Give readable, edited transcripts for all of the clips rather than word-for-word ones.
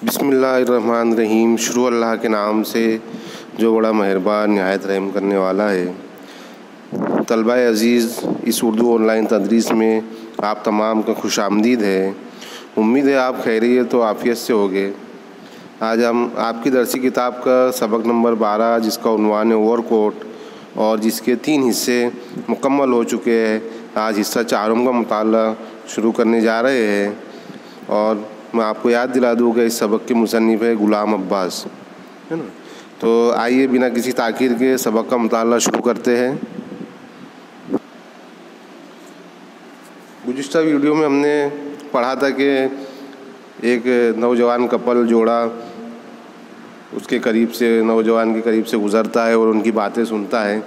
बिस्मिल्लाहिर्रहमानिर्रहीम। शुरू अल्लाह के नाम से जो बड़ा मेहरबान निहायत रहम करने वाला है। तलबा अज़ीज़, इस उर्दू ऑनलाइन तदरीस में आप तमाम का खुशामदीद है। उम्मीद है आप खैरियत तो आफ़ियत से होंगे। आज हम आपकी दरसी किताब का सबक नंबर 12 जिसका उन्वान है ओवरकोट और जिसके 3 हिस्से मुकम्मल हो चुके हैं, आज हिस्सा 4 का मुताला शुरू करने जा रहे हैं। और मैं आपको याद दिला दूँ कि इस सबक के मुसन्निफ़ है ग़ुलाम अब्बास, है ना। तो आइए बिना किसी ताख़ीर के सबक का मुताला शुरू करते हैं। गुज़िश्ता वीडियो में हमने पढ़ा था कि एक नौजवान कपल जोड़ा उसके करीब से, नौजवान के करीब से गुज़रता है और उनकी बातें सुनता है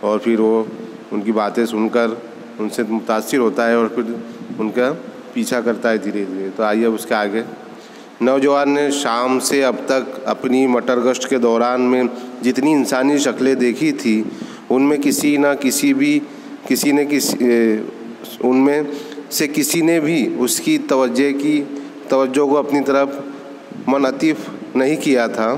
और फिर वो उनकी बातें सुनकर उनसे मुतासिर होता है और फिर उनका पीछा करता है धीरे धीरे। तो आइए अब उसके आगे। नौजवान ने शाम से अब तक अपनी मटर गश्त के दौरान में जितनी इंसानी शक्लें देखी थी उनमें उनमें से किसी ने भी उसकी तवज्जो को अपनी तरफ मुनअतिफ़ नहीं किया था।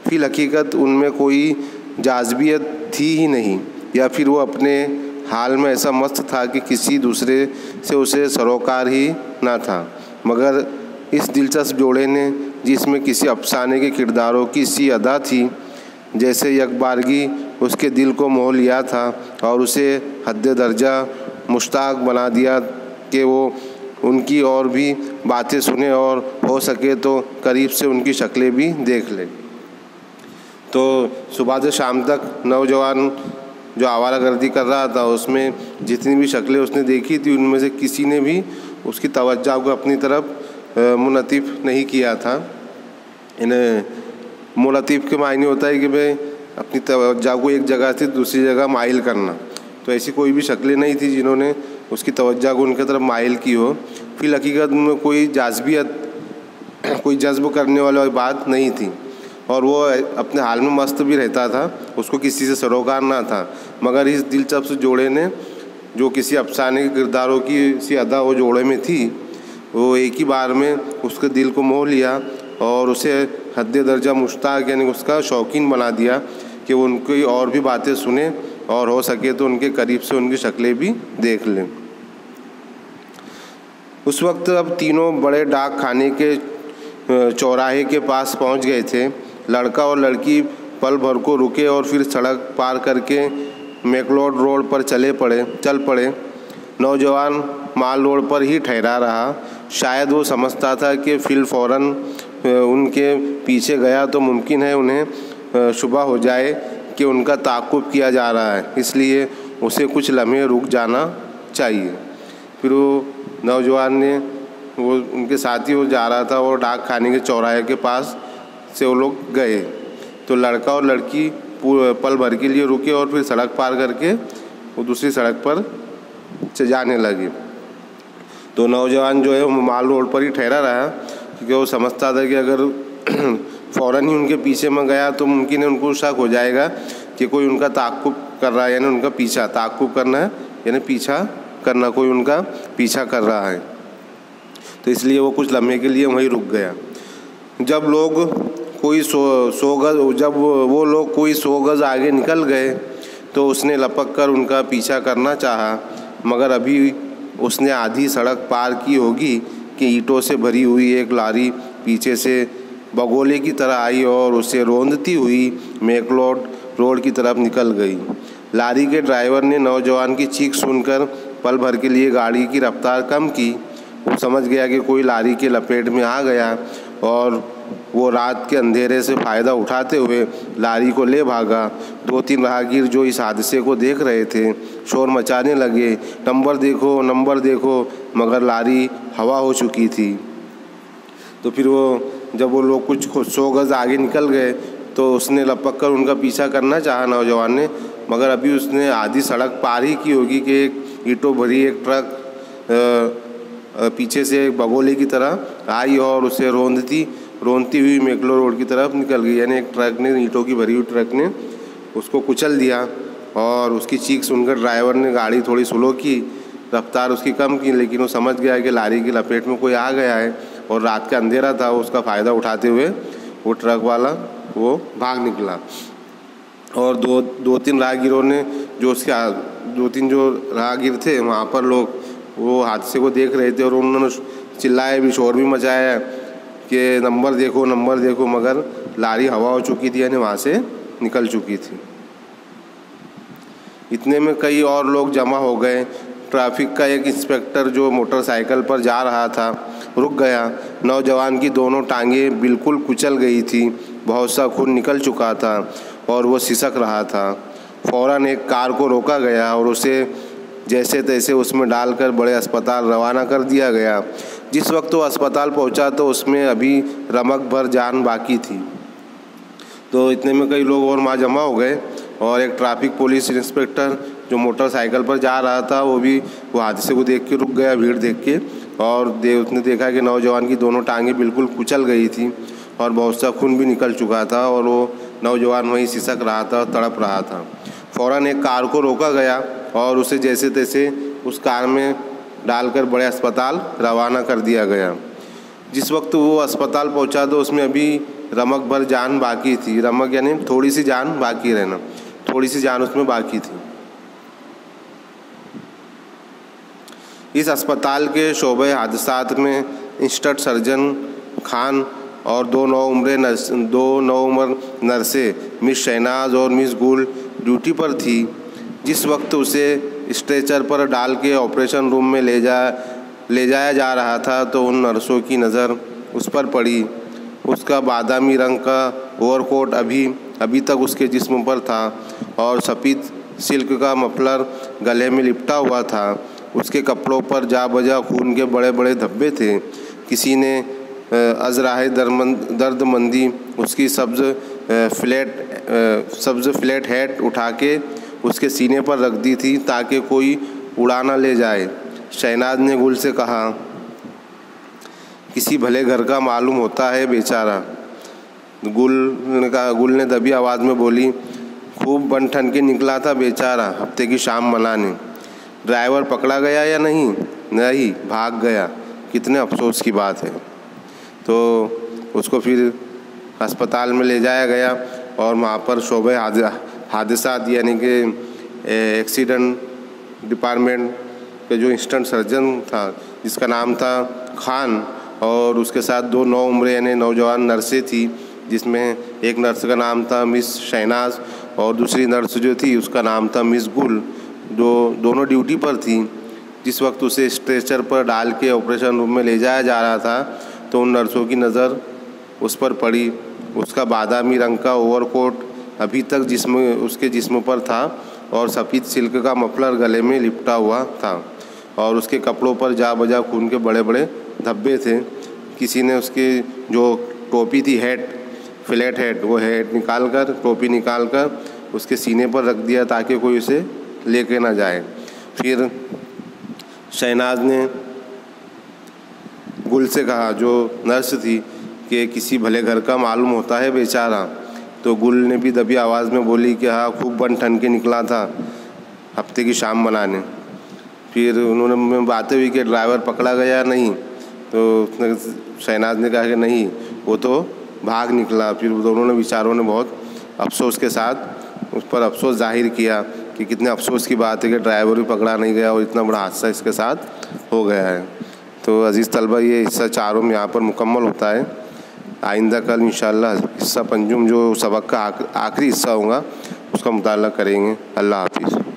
फिल हकीकत उनमें कोई जाज़बियत थी ही नहीं, या फिर वो अपने हाल में ऐसा मस्त था कि किसी दूसरे से उसे सरोकार ही ना था। मगर इस दिलचस्प जोड़े ने, जिसमें किसी अफसाने के किरदारों की सी अदा थी, जैसे यकबारगी उसके दिल को मोह लिया था और उसे हद दर्जा मुश्ताक बना दिया कि वो उनकी और भी बातें सुने और हो सके तो करीब से उनकी शक्लें भी देख ले। तो सुबह से शाम तक नौजवान जो आवारागर्दी कर रहा था उसमें जितनी भी शक्लें उसने देखी थी उनमें से किसी ने भी उसकी तवज्जो को अपनी तरफ मुनअतिफ़ नहीं किया था। इन्हें मुनअतिफ़ के मायने होता है कि भाई अपनी तवज्जो को एक जगह से दूसरी जगह माइल करना। तो ऐसी कोई भी शक्लें नहीं थी जिन्होंने उसकी तवज्जो को उनकी तरफ माइल की हो। फिल हकीकत में कोई जाज़बियत, कोई जज्ब करने वाली बात नहीं थी और वो अपने हाल में मस्त भी रहता था, उसको किसी से सरोकार ना था। मगर इस दिलचस्प जोड़े ने, जो किसी अफसाने के किरदारों की सी अदा वो जोड़े में थी, वो एक ही बार में उसके दिल को मोह लिया और उसे हद दर्जा मुश्ताक यानी उसका शौकीन बना दिया कि वो उनकी और भी बातें सुने और हो सके तो उनके करीब से उनकी शक्लें भी देख लें। उस वक्त अब तीनों बड़े डाक खाने के चौराहे के पास पहुंच गए थे। लड़का और लड़की पल भर को रुके और फिर सड़क पार करके मैकलोड रोड पर चल पड़े। नौजवान माल रोड पर ही ठहरा रहा। शायद वो समझता था कि फिल फ़ौरन उनके पीछे गया तो मुमकिन है उन्हें शुबा हो जाए कि उनका ताक़ुब किया जा रहा है, इसलिए उसे कुछ लम्हे रुक जाना चाहिए। फिर वो नौजवान ने, वो उनके साथ ही वो जा रहा था और डाक खाने के चौराहे के पास से वो लोग गए। तो लड़का और लड़की पल भर के लिए रुके और फिर सड़क पार करके वो दूसरी सड़क पर जाने लगे। तो नौजवान जो है वो माल रोड पर ही ठहरा रहा, क्योंकि वो समझता था कि अगर फ़ौरन ही उनके पीछे में गया तो मुमकिन है उनको शक हो जाएगा कि कोई उनका ताक़ुब कर रहा है, यानी उनका पीछा, ताक़ुब करना है यानी पीछा करना, कोई उनका पीछा कर रहा है। तो इसलिए वो कुछ लम्हे के लिए वहीं रुक गया। जब वो लोग कोई 100 गज़ आगे निकल गए तो उसने लपक कर उनका पीछा करना चाहा, मगर अभी उसने आधी सड़क पार की होगी कि ईंटों से भरी हुई एक लारी पीछे से बगोले की तरह आई और उसे रोंदती हुई मैकलोड रोड की तरफ निकल गई। लारी के ड्राइवर ने नौजवान की चीख सुनकर पल भर के लिए गाड़ी की रफ्तार कम की। वो समझ गया कि कोई लारी के लपेट में आ गया और वो रात के अंधेरे से फ़ायदा उठाते हुए लारी को ले भागा। 2-3 राहगीर जो इस हादसे को देख रहे थे शोर मचाने लगे, नंबर देखो, नंबर देखो, मगर लारी हवा हो चुकी थी। तो फिर जब वो लोग कुछ 100 गज़ आगे निकल गए तो उसने लपक कर उनका पीछा करना चाहा नौजवान ने, मगर अभी उसने आधी सड़क पार ही की होगी कि एक ईंटों भरी एक ट्रक पीछे से एक बगोले की तरह आई और उसे रोंदती हुई मैकलो रोड की तरफ निकल गई। यानी एक ट्रक ने, ईंटों की भरी हुई ट्रक ने उसको कुचल दिया और उसकी चीख सुनकर ड्राइवर ने गाड़ी थोड़ी स्लो की, रफ्तार उसकी कम की, लेकिन वो समझ गया कि लारी की लपेट में कोई आ गया है और रात का अंधेरा था, उसका फ़ायदा उठाते हुए वो ट्रक वाला वो भाग निकला। और दो तीन राहगीरों ने जो राहगीर थे वहाँ पर लोग वो हादसे को देख रहे थे और उन्होंने चिल्लाया भी, शोर भी मचाया कि नंबर देखो, मगर लारी हवा हो चुकी थी, यानी वहाँ से निकल चुकी थी। इतने में कई और लोग जमा हो गए। ट्रैफिक का एक इंस्पेक्टर जो मोटरसाइकिल पर जा रहा था रुक गया। नौजवान की दोनों टांगें बिल्कुल कुचल गई थी, बहुत सा खून निकल चुका था और वो सिसक रहा था। फ़ौरन एक कार को रोका गया और उसे जैसे तैसे उसमें डालकर बड़े अस्पताल रवाना कर दिया गया। जिस वक्त वो अस्पताल पहुंचा तो उसमें अभी रमक भर जान बाकी थी। तो इतने में कई लोग और वहाँ जमा हो गए और एक ट्रैफिक पुलिस इंस्पेक्टर जो मोटरसाइकिल पर जा रहा था वो हादसे को देख के रुक गया, भीड़ देख के, और उसने देखा कि नौजवान की दोनों टांगें बिल्कुल कुचल गई थी और बहुत सा खून भी निकल चुका था और वो नौजवान वहीं सिसक रहा था, तड़प रहा था। फ़ौरन एक कार को रोका गया और उसे जैसे तैसे उस कार में डालकर बड़े अस्पताल रवाना कर दिया गया। जिस वक्त वो अस्पताल पहुंचा तो उसमें अभी रमक भर जान बाकी थी। रमक यानी थोड़ी सी जान बाकी रहना, थोड़ी सी जान उसमें बाकी थी। इस अस्पताल के शोबे हादसात में इंस्टेंट सर्जन खान और दो नौउम्र नर्सें मिस शहनाज और मिस गुल ड्यूटी पर थी। जिस वक्त उसे स्ट्रेचर पर डाल के ऑपरेशन रूम में ले जाया जा रहा था तो उन नर्सों की नज़र उस पर पड़ी। उसका बादामी रंग का ओवरकोट अभी तक उसके जिस्म पर था और सफ़ेद सिल्क का मफलर गले में लिपटा हुआ था। उसके कपड़ों पर जा बजा खून के बड़े बड़े धब्बे थे। किसी ने अजराहे दर्दमंदी उसकी सब्ज़ फ्लैट हैट उठा के उसके सीने पर रख दी थी ताकि कोई उड़ा ना ले जाए। शहनाज ने गुल से कहा, किसी भले घर का मालूम होता है बेचारा। गुल ने दबी आवाज़ में बोली, खूब बन ठन के निकला था बेचारा हफ्ते की शाम मनाने। ड्राइवर पकड़ा गया या नहीं? नहीं, भाग गया। कितने अफसोस की बात है। तो उसको फिर अस्पताल में ले जाया गया और वहाँ पर शोबे हादसात यानी कि एक्सीडेंट डिपार्टमेंट के जो इंस्टेंट सर्जन था जिसका नाम था खान और उसके साथ दो नौउम्र यानी नौजवान नर्सें थी, जिसमें एक नर्स का नाम था मिस शहनाज और दूसरी नर्स जो थी उसका नाम था मिस गुल, जो दोनों ड्यूटी पर थी। जिस वक्त उसे स्ट्रेचर पर डाल के ऑपरेशन रूम में ले जाया जा रहा था तो उन नर्सों की नज़र उस पर पड़ी। उसका बादामी रंग का ओवरकोट अभी तक उसके जिस्म पर था और सफ़ेद सिल्क का मफलर गले में लिपटा हुआ था और उसके कपड़ों पर जा बजा खून के बड़े बड़े धब्बे थे। किसी ने उसकी जो टोपी थी फ्लैट हैट, वो हैट टोपी निकाल कर उसके सीने पर रख दिया ताकि कोई उसे लेके ना जाए। फिर शहनाज ने गुल से कहा, जो नर्स थी, कि किसी भले घर का मालूम होता है बेचारा। तो गुल ने भी दबी आवाज़ में बोली कि हाँ, खूब बन ठन के निकला था हफ्ते की शाम मनाने। फिर उन्होंने बातें हुई कि ड्राइवर पकड़ा गया नहीं, तो शहनाज ने कहा कि नहीं, वो तो भाग निकला। फिर दोनों ने बेचारों ने बहुत अफसोस के साथ उस पर अफसोस जाहिर किया कि कितने अफसोस की बात है कि ड्राइवर भी पकड़ा नहीं गया और इतना बड़ा हादसा इसके साथ हो गया है। तो अज़ीज़ तलबा, ये हिस्सा 4 में यहाँ पर मुकम्मल होता है। आइंदा कल इंशाअल्लाह हिस्सा पंजुम जो सबक का आखिरी हिस्सा होगा उसका मुताला करेंगे। अल्लाह हाफिज़।